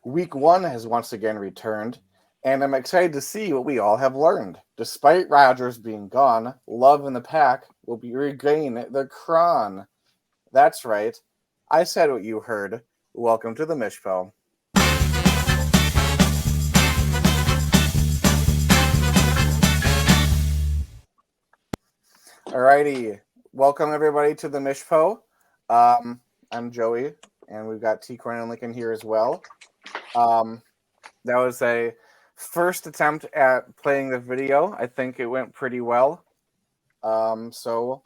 Week 1 has once again returned, and I'm excited to see what we all have learned. Despite Rodgers being gone, Love and the Pack will be regain their crown. That's right. I said what you heard. Welcome to the Mish Po. Alrighty. Welcome everybody to the Mish Po. I'm Joey, and we've got T. Corn and Lincoln here as well. That was a first attempt at playing the video. I think it went pretty well. Before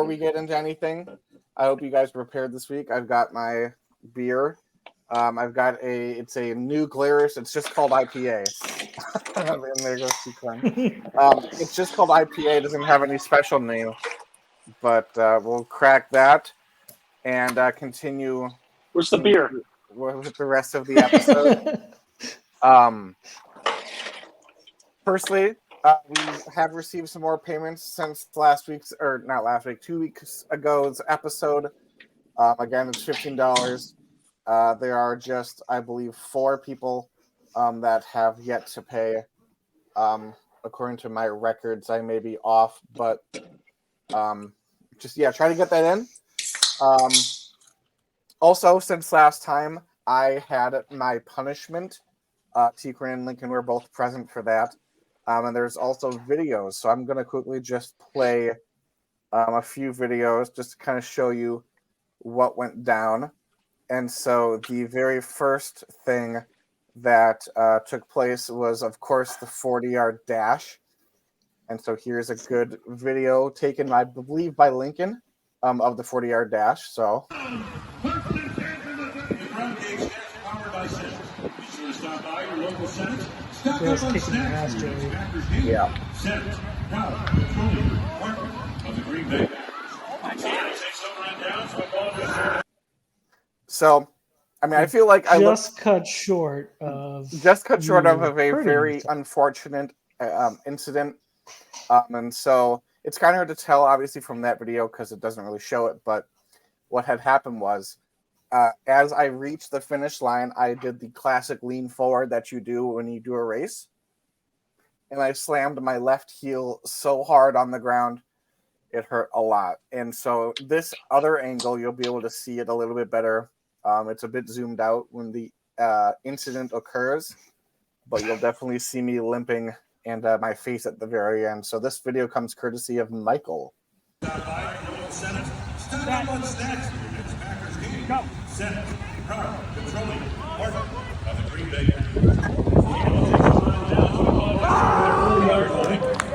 we get into anything, I hope you guys prepared this week. I've got my beer. It's a New Glarus. It's just called IPA. And there goes T. Corn. It's just called IPA. It doesn't have any special name, but we'll crack that and continue. Where's the beer? With the rest of the episode. Firstly, we have received some more payments since not last week, 2 weeks ago's episode. Again, it's $15. There are just, I believe, 4 people that have yet to pay. According to my records, I may be off, but try to get that in. Also, since last time, I had my punishment. T-Corn and Lincoln were both present for that. And there's also videos. So I'm going to quickly just play a few videos just to kind of show you what went down. And so the very first thing that took place was, of course, the 40-yard dash. And so here's a good video taken, I believe, by Lincoln of the 40-yard dash. So... Yeah. So, I mean, I feel like I cut short of a very unfortunate incident, and so it's kind of hard to tell, obviously, from that video because it doesn't really show it. But what had happened was, as I reached the finish line, I did the classic lean forward that you do when you do a race. And I slammed my left heel so hard on the ground, it hurt a lot. And so this other angle, you'll be able to see it a little bit better. It's a bit zoomed out when the incident occurs, but you'll definitely see me limping and my face at the very end. So this video comes courtesy of Michael. Go. Set. Car. Controlling. Order. Of the Green Bay.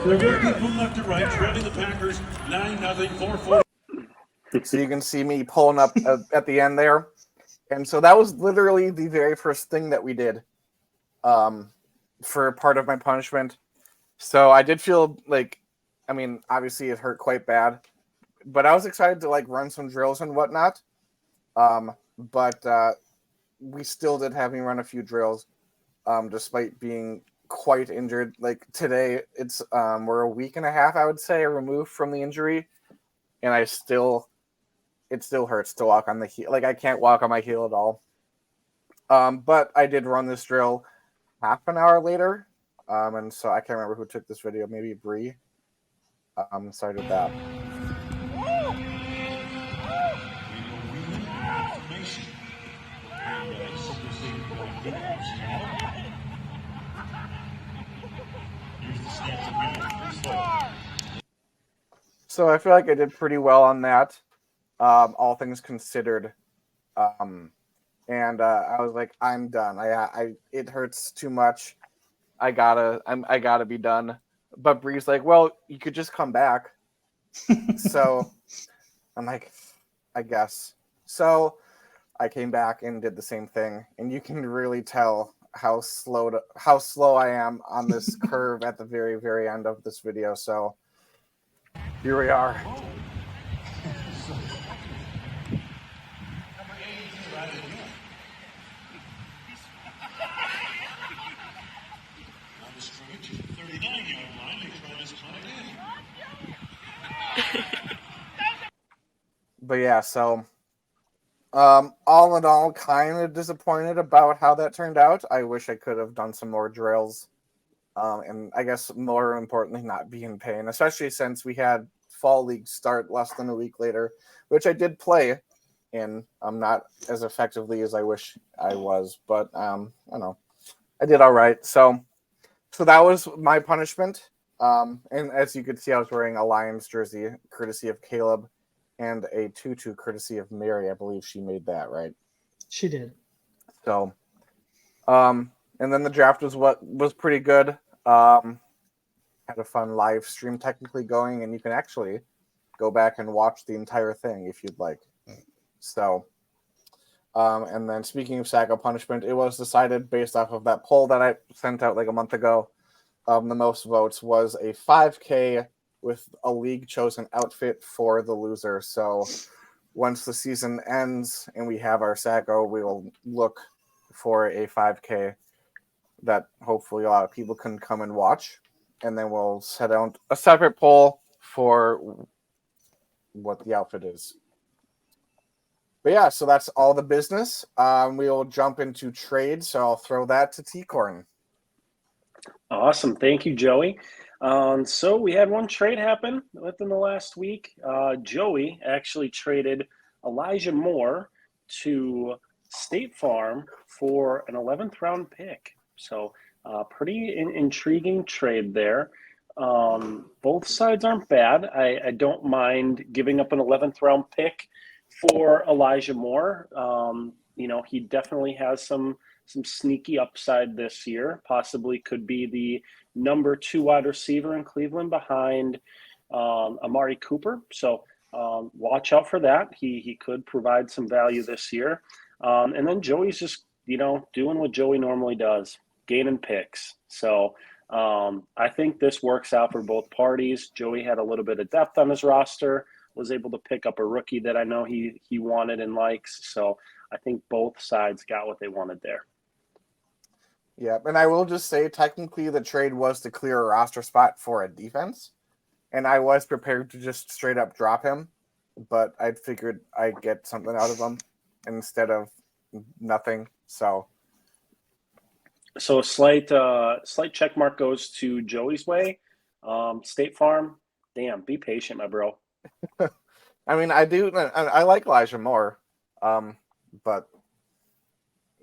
There are good people left to right, trailing the Packers 9-0, 4-4. So you can see me pulling up at the end there. And so that was literally the very first thing that we did for part of my punishment. So I did feel like, I mean, obviously it hurt quite bad, but I was excited to run some drills and whatnot. But we still did have me run a few drills, despite being quite injured. Like today, it's we're a week and a half, I would say, removed from the injury, and it still hurts to walk on the heel. Like I can't walk on my heel at all. But I did run this drill half an hour later, and so I can't remember who took this video. Maybe Bree. Sorry with that. So I feel like I did pretty well on that, all things considered. And I was like, I'm done. It hurts too much. I gotta be done. But Bree's like, well, you could just come back. So I'm like, I guess. So I came back and did the same thing, and you can really tell how slow I am on this curve at the very, very end of this video. So here we are. But yeah, so All in all, kind of disappointed about how that turned out. I wish I could have done some more drills. And I guess more importantly, not be in pain, especially since we had fall league start less than a week later, which I did play in. Not as effectively as I wish I was, but I don't know. I did all right. So that was my punishment. And as you could see, I was wearing a Lions jersey, courtesy of Caleb, and a tutu, courtesy of Mary. I believe she made that, right? She did. So, and then the draft was pretty good. Had a fun live stream technically going, and you can actually go back and watch the entire thing if you'd like. So, and then speaking of Sacco punishment, it was decided based off of that poll that I sent out like a month ago. The most votes was a 5K with a league chosen outfit for the loser. So once the season ends and we have our Sacco, we will look for a 5K that hopefully a lot of people can come and watch. And then we'll set out a separate poll for what the outfit is. But yeah, so that's all the business. We will jump into trade. So I'll throw that to T-Corn. Awesome. Thank you, Joey. So we had one trade happen within the last week. Joey actually traded Elijah Moore to State Farm for an 11th round pick. So pretty intriguing trade there. Both sides aren't bad. I don't mind giving up an 11th round pick for Elijah Moore. He definitely has some sneaky upside this year. Possibly could be the number 2 wide receiver in Cleveland behind Amari Cooper. So watch out for that. He could provide some value this year. And then Joey's just, doing what Joey normally does, gaining picks. So I think this works out for both parties. Joey had a little bit of depth on his roster, was able to pick up a rookie that I know he wanted and likes. So I think both sides got what they wanted there. Yeah, and I will just say, technically, the trade was to clear a roster spot for a defense, and I was prepared to just straight up drop him, but I figured I'd get something out of him instead of nothing. So a slight check mark goes to Joey's way. State Farm, damn, be patient, my bro. I mean, I like Elijah Moore, but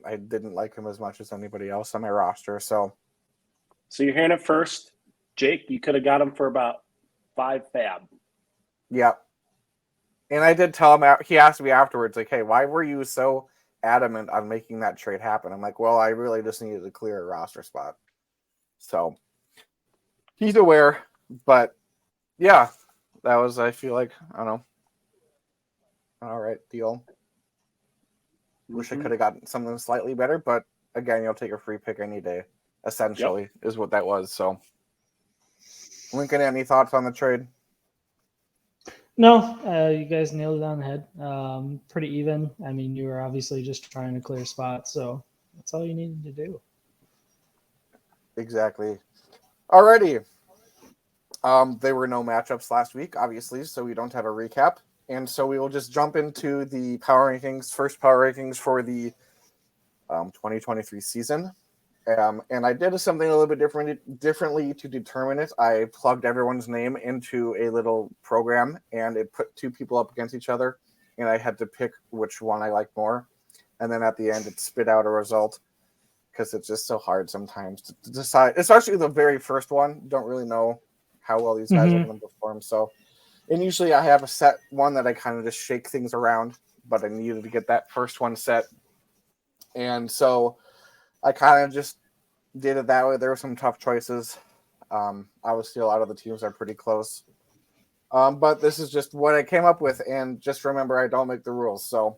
I didn't like him as much as anybody else on my roster. So you're hearing it first, Jake. You could have got him for about 5 fab. Yeah, and I did tell him. He asked me afterwards, like, "Hey, why were you so adamant on making that trade happen?" I'm like, "Well, I really just needed to clear a roster spot." So he's aware, but yeah, that was. I feel like I don't know. All right, deal. Wish I could have gotten something slightly better, but again, you'll take a free pick any day. Essentially, is what that was. So, Lincoln, any thoughts on the trade? No, you guys nailed it on the head. Pretty even. I mean, you were obviously just trying to clear spots, so that's all you needed to do. Exactly. Alrighty. There were no matchups last week, obviously, so we don't have a recap. And so we will just jump into the power rankings, first power rankings for the 2023 season. And I did something a little bit differently to determine it. I plugged everyone's name into a little program, and it put 2 people up against each other, and I had to pick which one I liked more. And then at the end, it spit out a result, because it's just so hard sometimes to decide, especially the very first one. You don't really know how well these guys are going to perform. So, and usually I have a set one that I kind of just shake things around, but I needed to get that first one set. And so I kind of just did it that way. There were some tough choices. Obviously, a lot of the teams are pretty close. But this is just what I came up with. And just remember, I don't make the rules. So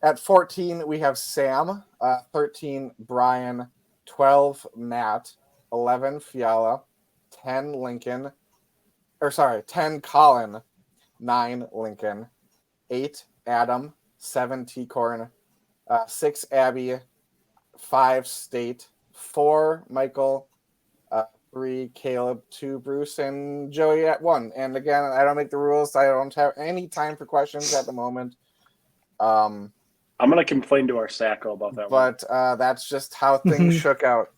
at 14, we have Sam. 13, Brian. 12, Matt. 11, Fiala. 10, Lincoln. 10, Colin. 9, Lincoln. 8, Adam. 7, T-Corn. 6, Abby. 5, State. 4, Michael. 3, Caleb. 2, Bruce. And Joey at 1. And again, I don't make the rules. I don't have any time for questions at the moment. I'm going to complain to our Sacco about that one. But that's just how things shook out.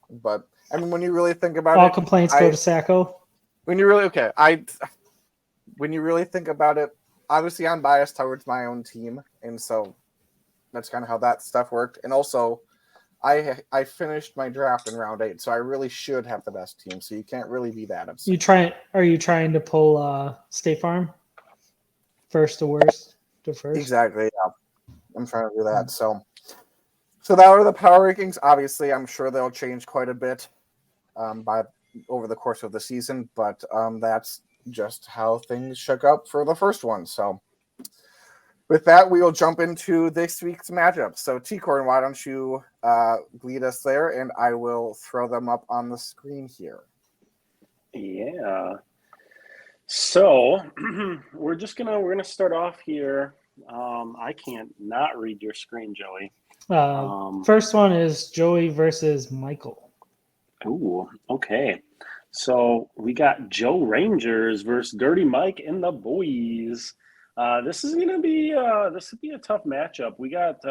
But I mean, when you really think about All it, complaints go to Sacco. when you really think about it, obviously I'm biased towards my own team, and so that's kind of how that stuff worked. And also, I finished my draft in round 8, so I really should have the best team. So you can't really be that upset. Are you trying to pull State Farm? First to worst to first? Exactly. Yeah. I'm trying to do that. So that are the power rankings. Obviously, I'm sure they'll change quite a bit by over the course of the season, but that's just how things shook up for the first one. So with that, we will jump into this week's matchup. So T-Corn, why don't you lead us there, and I will throw them up on the screen here. Yeah. So we're gonna start off here. I can't not read your screen, Joey. First one is Joey versus Michael. Ooh, okay. So we got Joe Rangers versus Dirty Mike and the boys. This is gonna be this would be a tough matchup. We got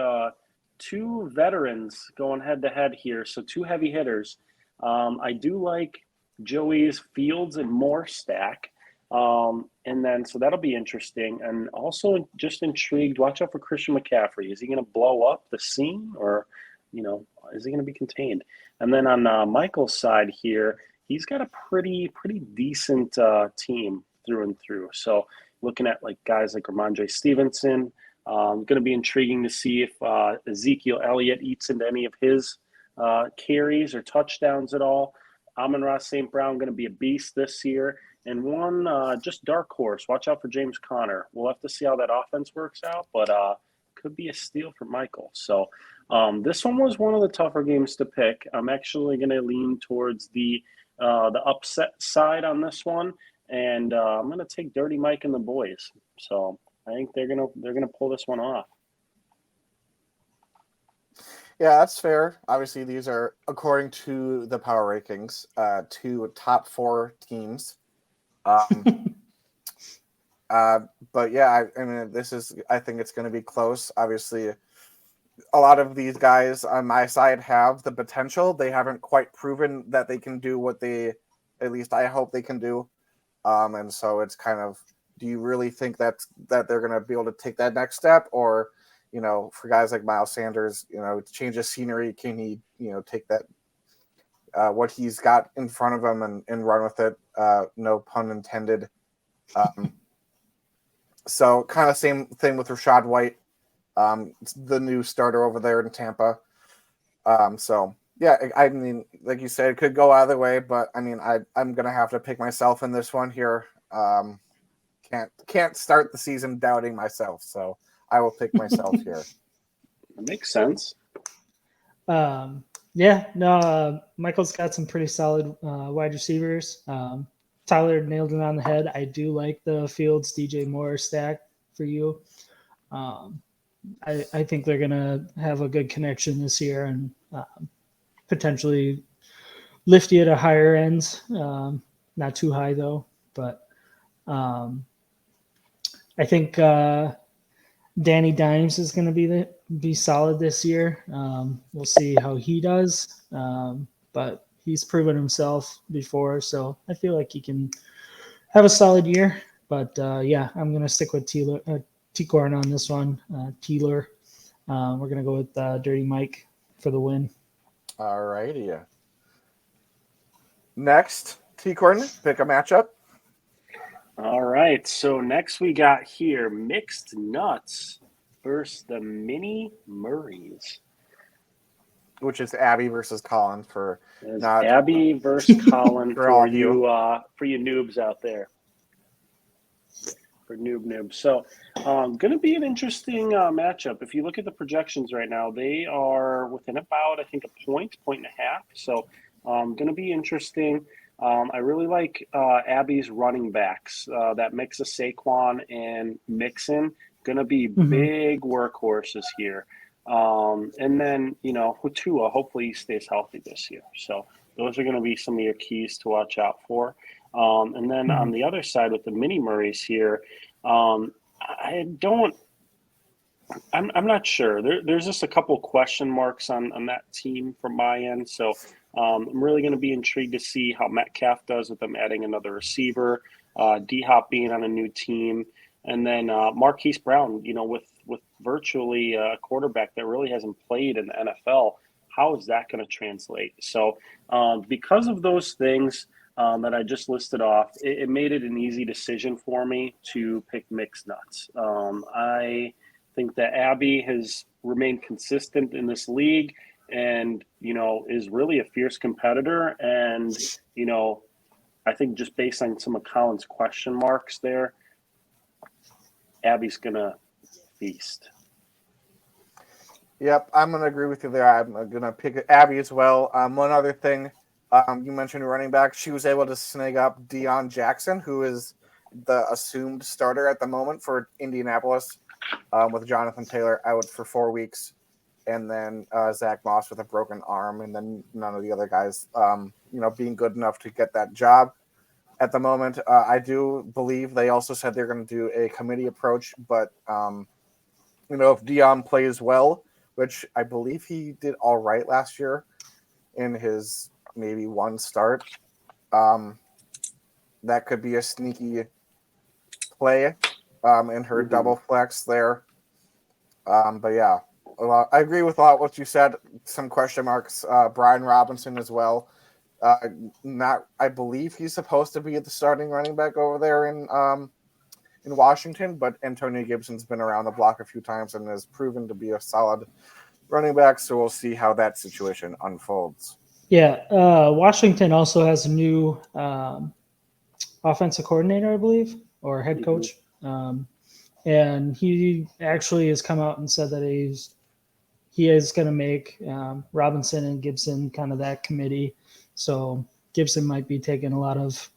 two veterans going head to head here, so two heavy hitters. I do like Joey's Fields and Moore stack. And then, so that'll be interesting. And also just intrigued, watch out for Christian McCaffrey. Is he going to blow up the scene, or, is he going to be contained? And then on Michael's side here, he's got a pretty decent team through and through. So looking at like guys like Ramondre Stevenson, going to be intriguing to see if Ezekiel Elliott eats into any of his carries or touchdowns at all. Amon-Ra St. Brown going to be a beast this year. And one just dark horse. Watch out for James Conner. We'll have to see how that offense works out, but could be a steal for Michael. So this one was one of the tougher games to pick. I'm actually going to lean towards the upset side on this one, and I'm going to take Dirty Mike and the boys. So I think they're gonna pull this one off. Yeah, that's fair. Obviously, these are according to the power rankings, two top 4 teams. But yeah, I mean, I think it's going to be close. Obviously, a lot of these guys on my side have the potential. They haven't quite proven that they can do what at least I hope they can do. And so it's kind of, do you really think that they're going to be able to take that next step? Or, for guys like Miles Sanders, change of scenery, can he, take that, what he's got in front of him and run with it? No pun intended. So kind of same thing with Rachaad White, the new starter over there in Tampa. So yeah, I mean, like you said, it could go either way, but I mean, I'm gonna have to pick myself in this one here. Can't start the season doubting myself, so I will pick myself here. That makes sense. Yeah, no, Michael's got some pretty solid wide receivers. Tyler nailed it on the head. I do like the Fields DJ Moore stack for you. I think they're going to have a good connection this year and potentially lift you to higher ends. Not too high, though. But I think Danny Dimes is going to be solid this year. We'll see how he does. But he's proven himself before, so I feel like he can have a solid year. But yeah, I'm going to stick with T-Corn on this one. Teeler. We're going to go with Dirty Mike for the win. All righty. Next, T-Corn, pick a matchup. All right. So next we got here Mixed Nuts versus the Mini Murrays. Which is Abby versus Colin for not Abby versus Colin for all you noobs out there. For noob. So going to be an interesting matchup. If you look at the projections right now, they are within about, I think, a point and a half. So going to be interesting. I really like Abby's running backs. That mix of Saquon and Mixon. Going to be big workhorses here. And then, Tua, hopefully he stays healthy this year. So those are going to be some of your keys to watch out for. And then on the other side with the Mini Murrays here, I'm not sure. There's just a couple question marks on that team from my end. So I'm really going to be intrigued to see how Metcalf does with them adding another receiver, D-Hop being on a new team, and then Marquise Brown, with virtually a quarterback that really hasn't played in the NFL. How is that going to translate? So because of those things that I just listed off, it made it an easy decision for me to pick mixed nuts. I think that Abby has remained consistent in this league and, is really a fierce competitor. And, I think just based on some of Colin's question marks there, Abby's going to feast. Yep, I'm going to agree with you there. I'm going to pick Abby as well. One other thing, you mentioned running back. She was able to snag up Deion Jackson, who is the assumed starter at the moment for Indianapolis, with Jonathan Taylor out for 4 weeks, and then Zach Moss with a broken arm, and then none of the other guys, being good enough to get that job at the moment. I do believe they also said they're going to do a committee approach, but if Deion plays well, which I believe he did all right last year in his maybe one start, that could be a sneaky play in her double flex there. But yeah, I agree with a lot what you said. Some question marks. Brian Robinson as well. I believe he's supposed to be the starting running back over there in Washington, but Antonio Gibson's been around the block a few times and has proven to be a solid running back. So we'll see how that situation unfolds. Yeah, Washington also has a new offensive coordinator, I believe, or head coach. And he actually has come out and said that he is going to make Robinson and Gibson kind of that committee. So Gibson might be taking a lot of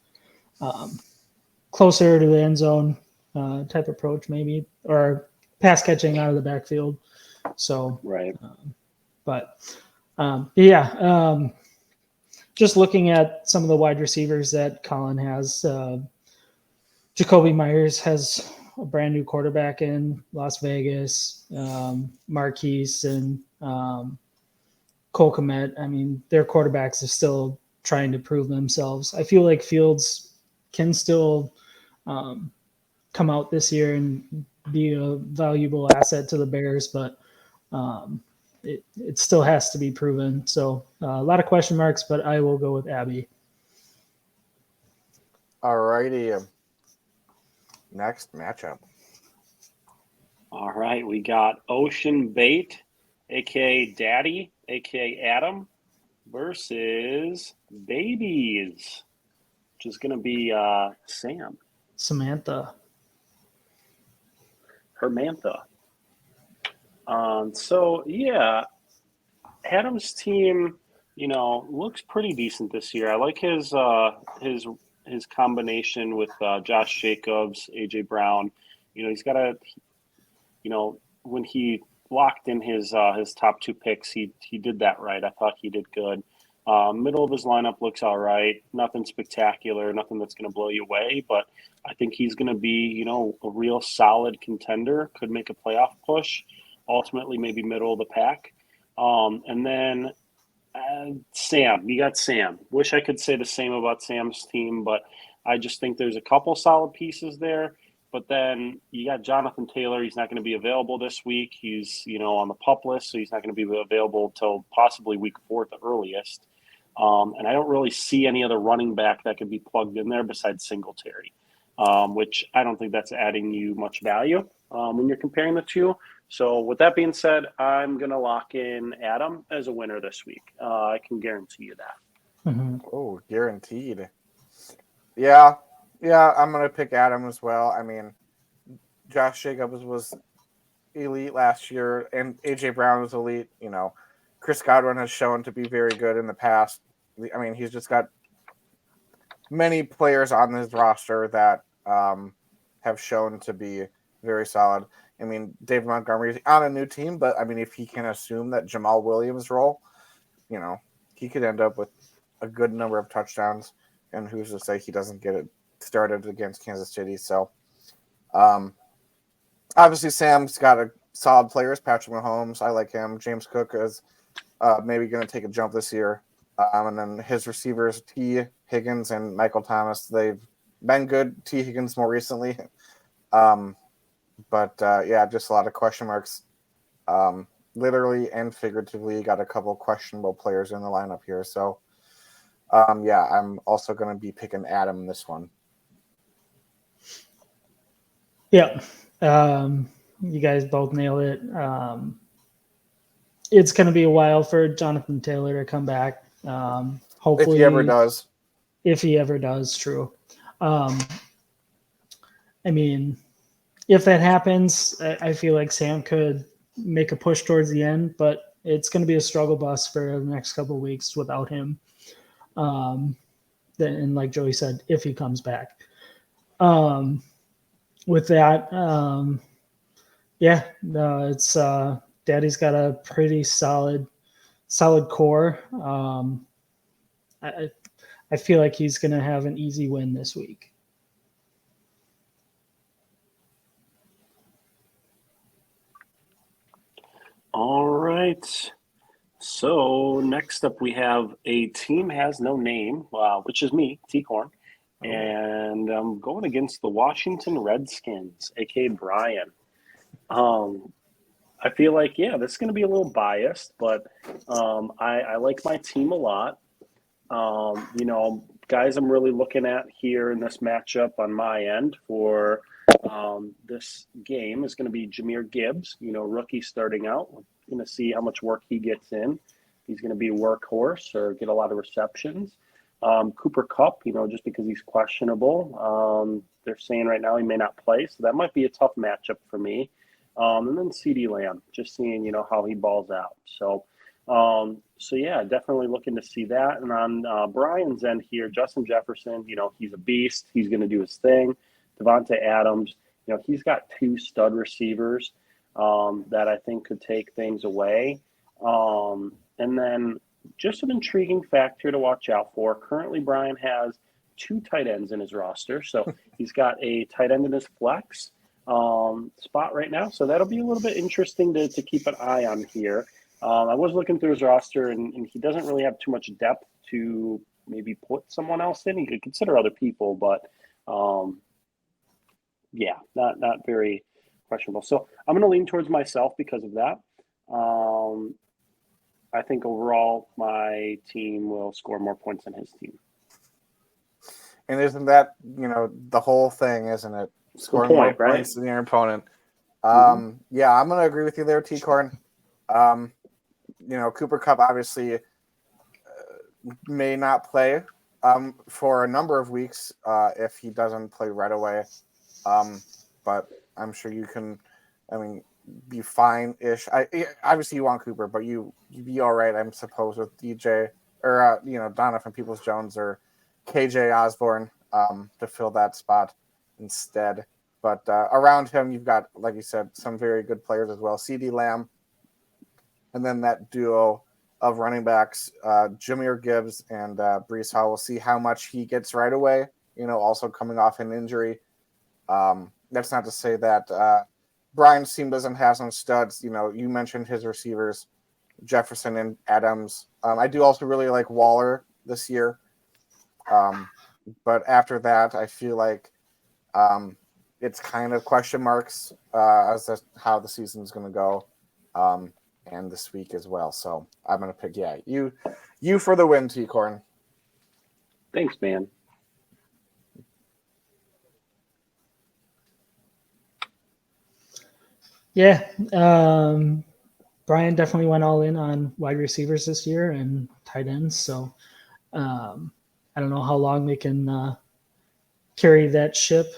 closer to the end zone type approach, maybe, or pass catching out of the backfield. So, right. Just looking at some of the wide receivers that Colin has, Jacoby Myers has a brand new quarterback in Las Vegas, Marquise and Cole Kmet. I mean, their quarterbacks are still trying to prove themselves. I feel like Fields can still come out this year and be a valuable asset to the Bears, but it still has to be proven. So a lot of question marks, but I will go with Abby. All righty. Next matchup. All right, we got Ocean Bait, aka Daddy, aka Adam, versus Babies, which is going to be Samantha. Hermantha. So yeah, Adam's team, looks pretty decent this year. I like his combination with Josh Jacobs, AJ Brown. He's got when he locked in his top two picks, he did that right. I thought he did good. Middle of his lineup looks all right. Nothing spectacular, nothing that's going to blow you away, but I think he's going to be, a real solid contender, could make a playoff push, ultimately maybe middle of the pack. And then Sam, you got Sam. Wish I could say the same about Sam's team, but I just think there's a couple solid pieces there. But then you got Jonathan Taylor. He's not going to be available this week. He's, on the PUP list, so he's not going to be available until possibly week 4 at the earliest. And I don't really see any other running back that could be plugged in there besides Singletary, which I don't think that's adding you much value when you're comparing the two. So with that being said, I'm going to lock in Adam as a winner this week. I can guarantee you that. Mm-hmm. Oh, guaranteed. Yeah, I'm going to pick Adam as well. I mean, Josh Jacobs was elite last year, and AJ Brown was elite. Chris Godwin has shown to be very good in the past. I mean, he's just got many players on his roster that have shown to be very solid. I mean, David Montgomery is on a new team, but I mean, if he can assume that Jamal Williams' role, he could end up with a good number of touchdowns. And who's to say he doesn't get it started against Kansas City? So, obviously, Sam's got solid players. Patrick Mahomes, I like him. James Cook is maybe going to take a jump this year. And then his receivers, T. Higgins and Michael Thomas, they've been good. T. Higgins more recently. But just a lot of question marks. Literally and figuratively, got a couple questionable players in the lineup here. So, I'm also going to be picking Adam in this one. Yeah. You guys both nailed it. It's going to be a while for Jonathan Taylor to come back. Hopefully, if he ever does, true. If that happens, I feel like Sam could make a push towards the end, but it's going to be a struggle bus for the next couple of weeks without him. And like Joey said, if he comes back. With that, it's Daddy's got a pretty solid core. I feel like he's going to have an easy win this week. All right. So next up, we have a team has no name, which is me, T-Corn. And I'm going against the Washington Redskins, aka Brian. I feel like, this is going to be a little biased, but I like my team a lot. Guys I'm really looking at here in this matchup on my end for this game is going to be Jahmyr Gibbs, rookie starting out. We're going to see how much work he gets in. He's going to be a workhorse or get a lot of receptions. Cooper Kupp, just because he's questionable. They're saying right now he may not play, so that might be a tough matchup for me. And then CeeDee Lamb, just seeing, how he balls out. So, definitely looking to see that. And on Brian's end here, Justin Jefferson, he's a beast. He's going to do his thing. Devontae Adams, he's got two stud receivers that I think could take things away. And then just an intriguing fact here to watch out for. Currently, Brian has two tight ends in his roster. So he's got a tight end in his flex spot right now. So that'll be a little bit interesting to keep an eye on here. I was looking through his roster, and he doesn't really have too much depth to maybe put someone else in. He could consider other people, but not very questionable. So I'm going to lean towards myself because of that. I think overall my team will score more points than his team. And isn't that, the whole thing, isn't it? Scoring more points than your opponent. I'm going to agree with you there, T-Corn. Cooper Kupp obviously may not play for a number of weeks if he doesn't play right away. But I'm sure you can, be fine-ish. Obviously you want Cooper, but you'd be all right, I'm suppose, with DJ or Donovan Peoples-Jones or KJ Osborne to fill that spot instead. But around him, you've got, like you said, some very good players as well. CeeDee Lamb, and then that duo of running backs, Jahmyr Gibbs and Breece Hall. We'll see how much he gets right away. Also coming off an injury. That's not to say that Brian's team doesn't have some studs. You mentioned his receivers, Jefferson and Adams. I do also really like Waller this year. But after that, I feel like it's kind of question marks as to how the season's going to go, and this week as well. So I'm going to pick, you for the win, T-Corn. Thanks, man. Yeah, Brian definitely went all in on wide receivers this year and tight ends. So I don't know how long they can carry that ship,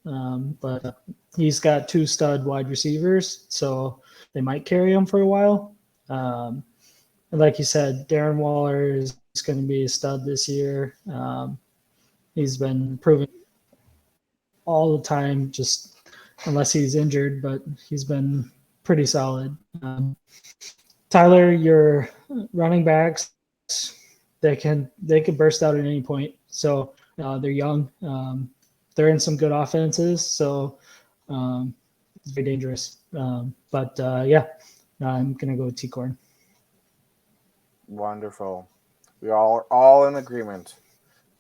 but he's got two stud wide receivers, so they might carry him for a while. And like you said, Darren Waller is going to be a stud this year. He's been proving all the time, just unless he's injured, but he's been pretty solid. Tyler, your running backs, they can burst out at any point. So they're young. They're in some good offenses. So It's very dangerous. But yeah, I'm gonna go with T-Corn. Wonderful. We are all in agreement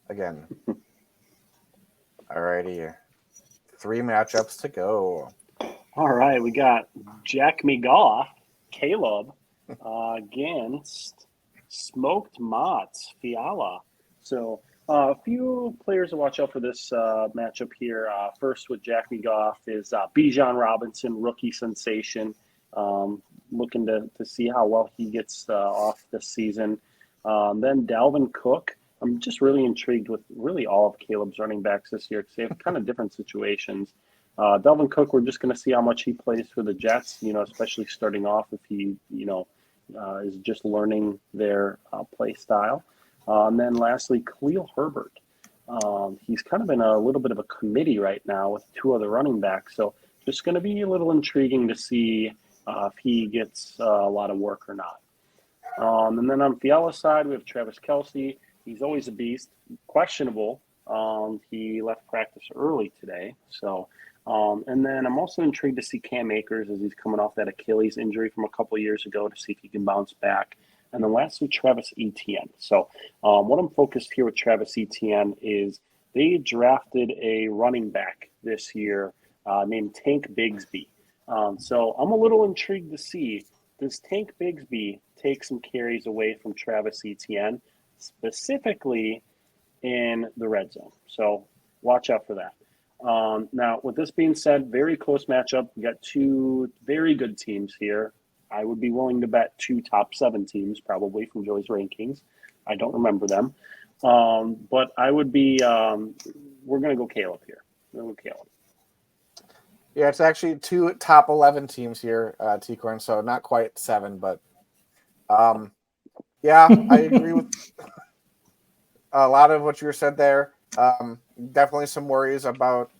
again. Alrighty. 3 matchups to go. All right, we got Jack McGough, Caleb, against Smoked Mott's Fiala. So a few players to watch out for this matchup here. First with Jack McGough is Bijan Robinson, rookie sensation. Looking to see how well he gets off this season. Then Dalvin Cook. I'm just really intrigued with really all of Caleb's running backs this year because they have kind of different situations. Dalvin Cook, we're just going to see how much he plays for the Jets, especially starting off if he, is just learning their play style. And then lastly, Khalil Herbert. He's kind of in a little bit of a committee right now with 2 other running backs. So just going to be a little intriguing to see if he gets a lot of work or not. And then on Fiala's side, we have Travis Kelce. He's always a beast. Questionable. He left practice early today. So, and then I'm also intrigued to see Cam Akers as he's coming off that Achilles injury from a couple of years ago to see if he can bounce back. And then lastly, Travis Etienne. So what I'm focused here with Travis Etienne is they drafted a running back this year named Tank Bigsby. So I'm a little intrigued to see, does Tank Bigsby take some carries away from Travis Etienne, specifically in the red zone? So watch out for that. Now, with this being said, very close matchup. We got 2 very good teams here. I would be willing to bet 2 top 7 teams, probably from Joey's rankings. I don't remember them. But I would be, we're going to go Caleb here. We're going to go Caleb. Yeah, it's actually 2 top 11 teams here, T-Corn, so not quite 7, but yeah, I agree with a lot of what you said there. Definitely some worries about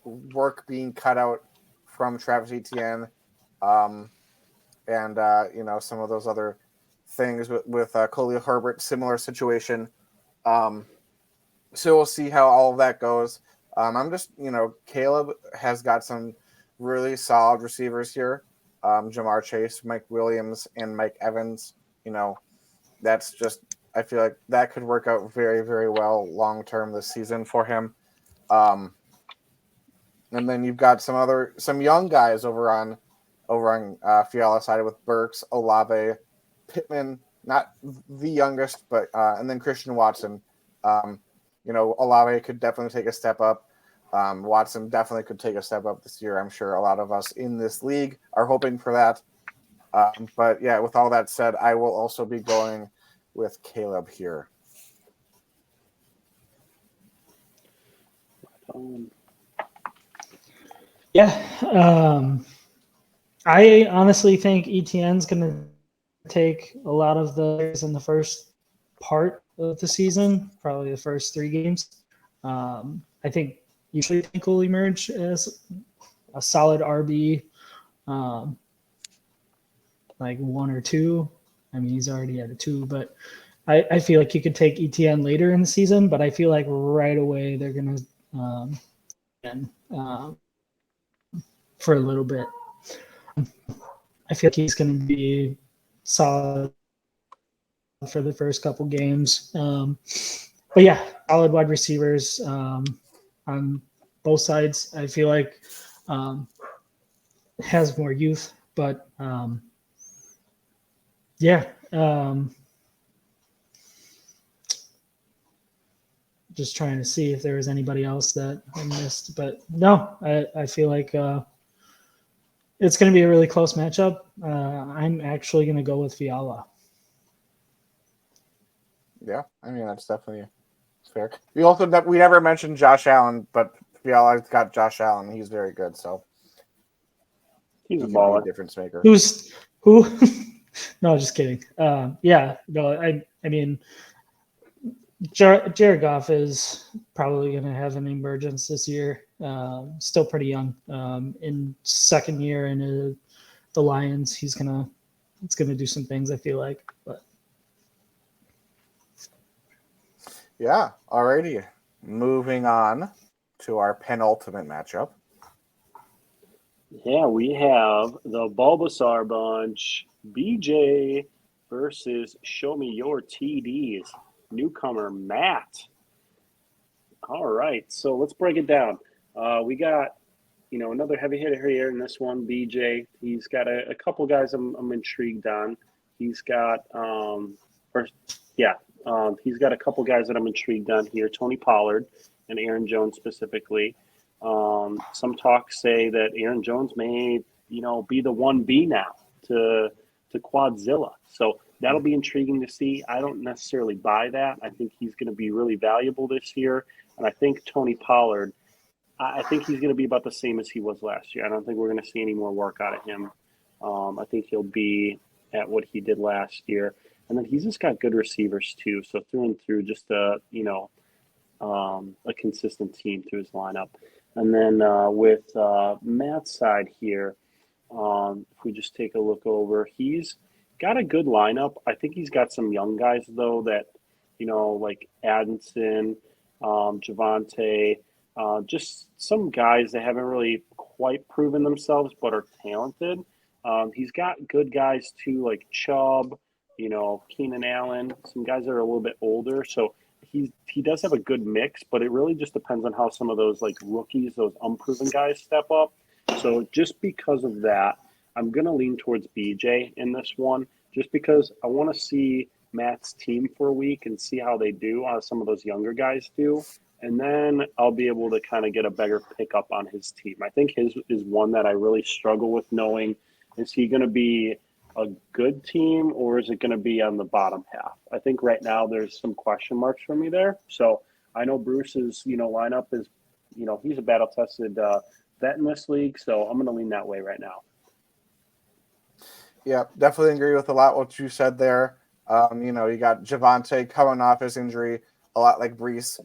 work being cut out from Travis Etienne, and some of those other things with Khalil Herbert, similar situation. So we'll see how all of that goes. I'm just, Caleb has got some really solid receivers here. Jamar Chase, Mike Williams, and Mike Evans. That's just, I feel like that could work out very, very well long term this season for him. And then you've got some young guys over on Fiala's side with Burks, Olave, Pittman, not the youngest, but and then Christian Watson. Olave could definitely take a step up. Watson definitely could take a step up this year. I'm sure a lot of us in this league are hoping for that. But yeah, with all that said, I will also be going with Caleb here. Yeah. I honestly think ETN's going to take a lot of the players in the first part of the season, probably the first 3 games. I think usually Tank will emerge as a solid RB, like 1 or 2. I mean, he's already at a 2, but I feel like you could take ETN later in the season, but I feel like right away they're going to for a little bit. I feel like he's going to be solid for the first couple games. But yeah, solid wide receivers on both sides. I feel like has more youth, but yeah. Just trying to see if there was anybody else that I missed, but no, I feel like it's going to be a really close matchup. I'm actually going to go with Fiala. Yeah, I mean that's definitely fair. We never mentioned Josh Allen, but Fiala's got Josh Allen. He's very good, so he's a baller, difference maker. Who? No, just kidding. Yeah, no, I mean. Jared Goff is probably going to have an emergence this year. Still pretty young. In second year in the Lions, it's gonna do some things. I feel like, but yeah. Alrighty, moving on to our penultimate matchup. Yeah, we have the Bulbasaur bunch, BJ versus Show Me Your TDs, newcomer Matt. All right, so let's break it down. We got, another heavy hitter here in this one, BJ. He's got a couple guys I'm intrigued on. He's got, or yeah, he's got a couple guys that I'm intrigued on here. Tony Pollard and Aaron Jones specifically. Some talks say that Aaron Jones may, be the 1B now to Quadzilla. So that'll be intriguing to see. I don't necessarily buy that. I think he's going to be really valuable this year. And I think Tony Pollard, I think he's going to be about the same as he was last year. I don't think we're going to see any more work out of him. I think he'll be at what he did last year. And then he's just got good receivers too. So through and through, just a consistent team through his lineup. And then with Matt's side here, if we just take a look over, he's got a good lineup. I think he's got some young guys though that, like Addison, Javante, just some guys that haven't really quite proven themselves but are talented. He's got good guys too, like Chubb, Keenan Allen, some guys that are a little bit older. So he does have a good mix, but it really just depends on how some of those like rookies, those unproven guys step up. So just because of that, I'm going to lean towards BJ in this one, just because I want to see Matt's team for a week and see how they do, how some of those younger guys do. And then I'll be able to kind of get a better pickup on his team. I think his is one that I really struggle with knowing, is he going to be a good team or is it going to be on the bottom half? I think right now there's some question marks for me there. So I know Bruce's, lineup is, he's a battle-tested vet in this league. So I'm going to lean that way right now. Yeah, definitely agree with a lot what you said there. You got Javante coming off his injury, a lot like Brees.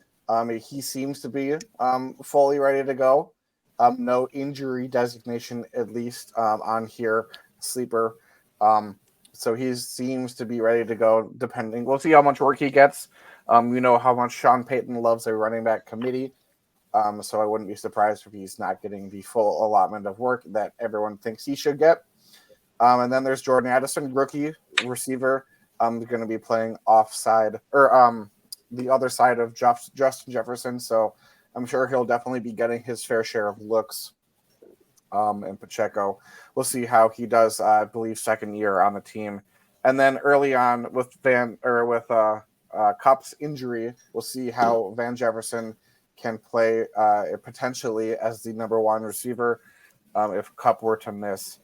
He seems to be fully ready to go. No injury designation, at least on here, sleeper. So he seems to be ready to go. Depending, we'll see how much work he gets. How much Sean Payton loves a running back committee. So I wouldn't be surprised if he's not getting the full allotment of work that everyone thinks he should get. And then there's Jordan Addison, rookie receiver. Going to be playing offside or the other side of Justin Jefferson. So I'm sure he'll definitely be getting his fair share of looks. And Pacheco, we'll see how he does. I believe second year on the team. And then early on with Kupp's injury, we'll see how Van Jefferson can play potentially as the number one receiver if Kupp were to miss.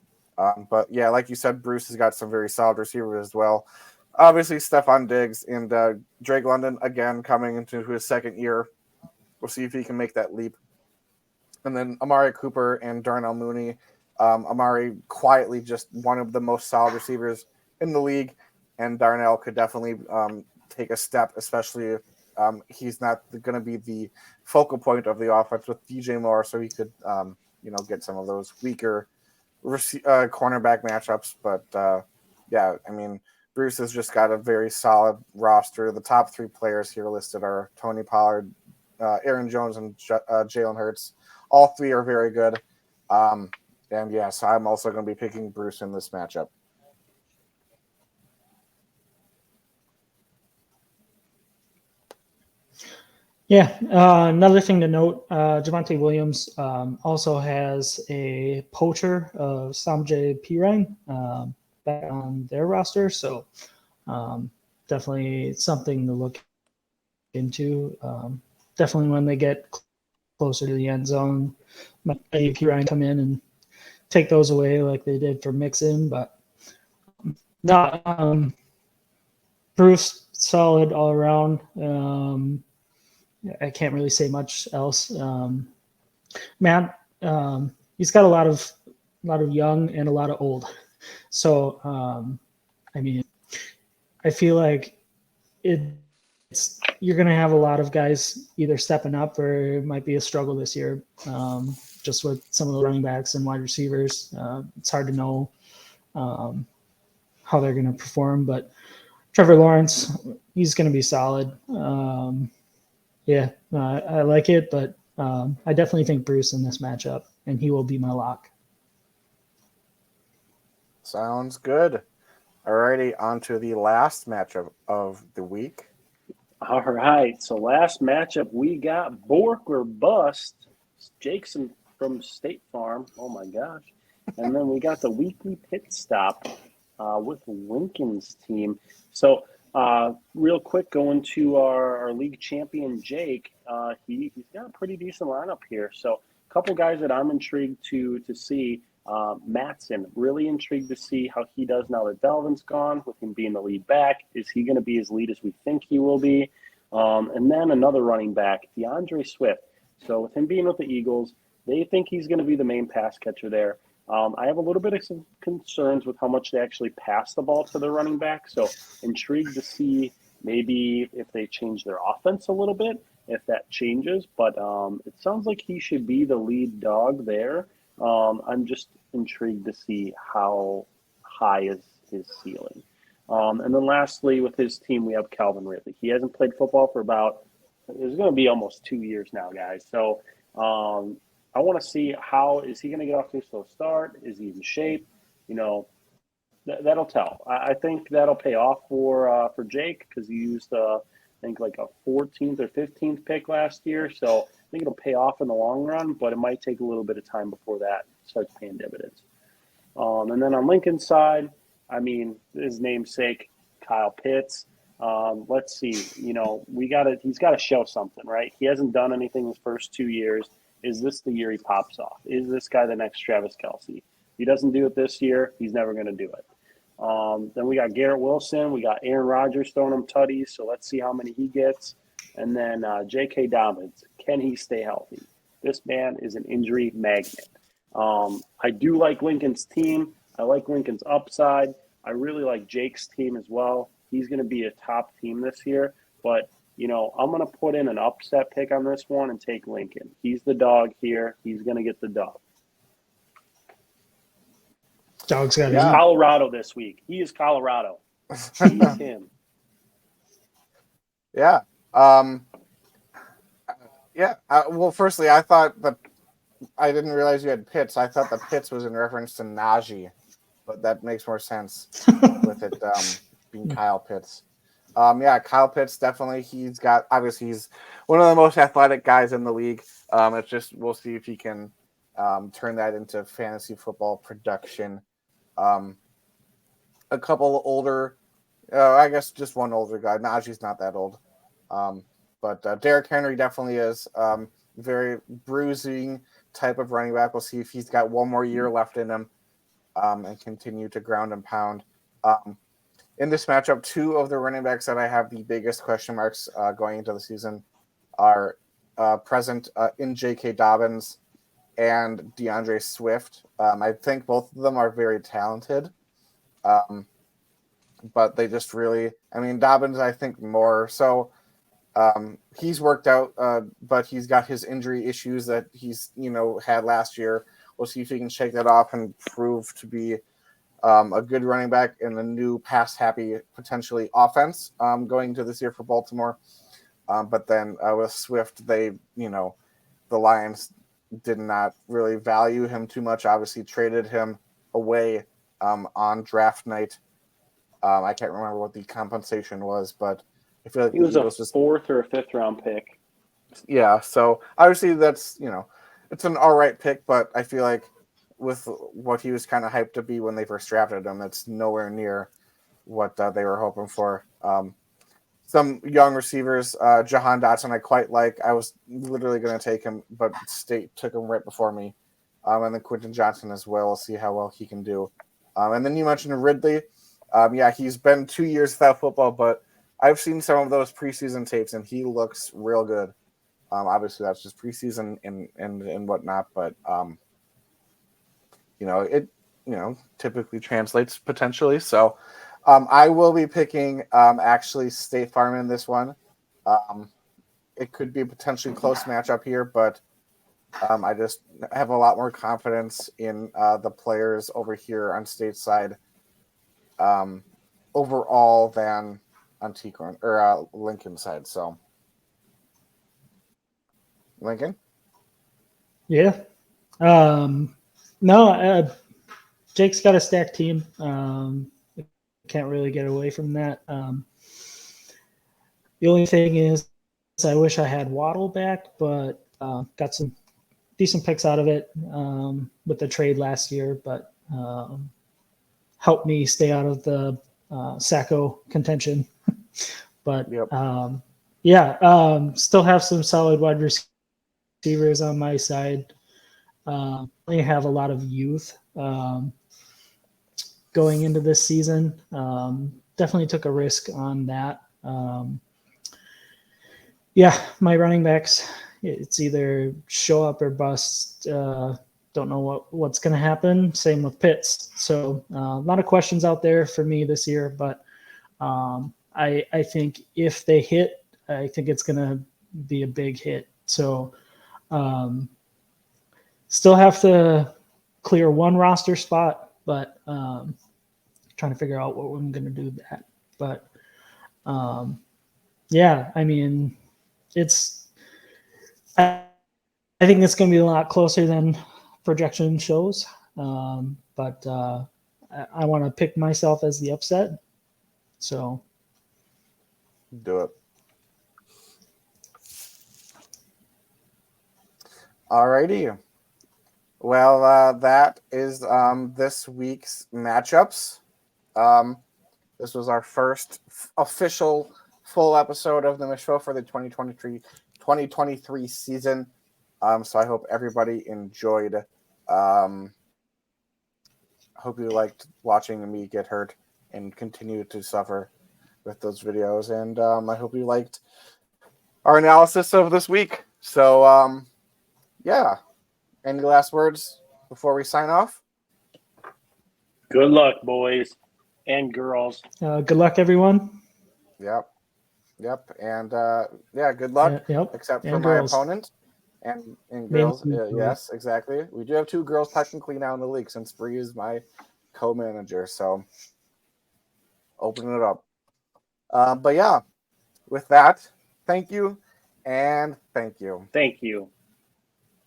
But yeah, like you said, Bruce has got some very solid receivers as well. Obviously, Stephon Diggs and Drake London, again, coming into his second year. We'll see if he can make that leap. And then Amari Cooper and Darnell Mooney. Amari quietly just one of the most solid receivers in the league. And Darnell could definitely take a step, especially he's not going to be the focal point of the offense with DJ Moore. So he could, get some of those weaker cornerback matchups. But yeah, I mean, Bruce has just got a very solid roster. The top three players here listed are Tony Pollard, Aaron Jones, and Jalen Hurts. All three are very good. And yeah, so I'm also going to be picking Bruce in this matchup. Yeah, another thing to note, Javonte Williams also has a poacher of Samjay Pirine back on their roster, so definitely something to look into. Definitely when they get closer to the end zone, might Pirine come in and take those away like they did for Mixon, but not Bruce solid all around. I can't really say much else. Matt, he's got a lot of young and a lot of old. So, I mean, I feel like you're going to have a lot of guys either stepping up or it might be a struggle this year, just with some of the running backs and wide receivers. It's hard to know how they're going to perform, but Trevor Lawrence, he's going to be solid. Yeah, I like it, but I definitely think Bruce in this matchup, and he will be my lock. Sounds good. Alrighty, on to the last matchup of the week. All right, so last matchup we got Bork or Bust, Jason from State Farm. Oh my gosh! And then we got the weekly pit stop with Lincoln's team. So real quick, going to our league champion Jake. He's got a pretty decent lineup here. So a couple guys that I'm intrigued to see. Matson, really intrigued to see how he does now that Dalvin's gone, with him being the lead back. Is he going to be as lead as we think he will be? And then another running back, DeAndre Swift. So with him being with the Eagles, they think he's going to be the main pass catcher there. I have a little bit of some concerns with how much they actually pass the ball to their running back. So intrigued to see maybe if they change their offense a little bit, if that changes. But it sounds like he should be the lead dog there. I'm just intrigued to see how high is his ceiling. And then lastly, with his team, we have Calvin Ridley. He hasn't played football for it's going to be almost 2 years now, guys. So I want to see how is he going to get off to a slow start? Is he in shape? That'll tell. I think that'll pay off for Jake, because he used, I think, like a 14th or 15th pick last year. So I think it'll pay off in the long run, but it might take a little bit of time before that starts paying dividends. And then on Lincoln's side, I mean, his namesake, Kyle Pitts. Let's see. He's got to show something, right? He hasn't done anything his first 2 years. Is this the year he pops off? Is this guy the next Travis Kelce? If he doesn't do it this year, he's never going to do it. Then we got Garrett Wilson. We got Aaron Rodgers throwing him tutties, so let's see how many he gets. And then J.K. Dobbins. Can he stay healthy? This man is an injury magnet. I do like Lincoln's team. I like Lincoln's upside. I really like Jake's team as well. He's going to be a top team this year. But, I'm going to put in an upset pick on this one and take Lincoln. He's the dog here. He's going to get the dog. Dog's got He's Colorado this week. He is Colorado. He's him. Yeah. Well, firstly, I thought I didn't realize you had Pitts. I thought the Pitts was in reference to Najee, but that makes more sense with it being Kyle Pitts. Kyle Pitts, definitely. He's one of the most athletic guys in the league. It's just, we'll see if he can turn that into fantasy football production. A couple older, I guess just one older guy. Najee's not that old. But Derrick Henry definitely is very bruising type of running back. We'll see if he's got one more year left in him and continue to ground and pound. In this matchup, two of the running backs that I have the biggest question marks going into the season are present in J.K. Dobbins and DeAndre Swift. I think both of them are very talented, but they just really, Dobbins, I think more so. He's worked out, but he's got his injury issues that he's, had last year. We'll see if he can shake that off and prove to be a good running back in the new pass-happy, potentially, offense going into this year for Baltimore. But then with Swift, the Lions did not really value him too much. Obviously, traded him away on draft night. I can't remember what the compensation was, but I feel like he was a fourth or a fifth round pick. Yeah, so obviously that's, it's an all right pick, but I feel like with what he was kind of hyped to be when they first drafted him, it's nowhere near what they were hoping for. Some young receivers, Jahan Dotson, I quite like. I was literally going to take him, but State took him right before me. And then Quentin Johnson as well. We'll see how well he can do. And then you mentioned Ridley. He's been 2 years without football, but I've seen some of those preseason tapes, and he looks real good. Obviously, that's just preseason and whatnot, but it typically translates potentially. So I will be picking actually State Farm in this one. It could be a potentially close matchup here, but I just have a lot more confidence in the players over here on State side overall than on T-Corn or Lincoln side. So Lincoln? Yeah. No, Jake's got a stacked team. Can't really get away from that. The only thing is, I wish I had Waddle back, but got some decent picks out of it with the trade last year, but helped me stay out of the Sacco contention. But Yep. still have some solid wide receivers on my side. They have a lot of youth going into this season. Definitely took a risk on that. My running backs, it's either show up or bust. Don't know what's going to happen. Same with Pitts. So a lot of questions out there for me this year, but I think if they hit, I think it's going to be a big hit. So still have to clear one roster spot, but trying to figure out what I'm going to do that. But I mean, I think it's going to be a lot closer than projection shows. But I want to pick myself as the upset. So Do it. Alrighty. Well, that is this week's matchups. This was our first official full episode of the Mish Po for the 2023 season. So I hope everybody enjoyed. Hope you liked watching me get hurt and continue to suffer with those videos. And I hope you liked our analysis of this week. So, any last words before we sign off? Good luck, boys and girls. good luck, everyone. Yep. And good luck. Except for my opponent and girls. Yes, exactly. We do have 2 girls technically now in the league since Bree is my co-manager. So open it up. With that, thank you and thank you. Thank you.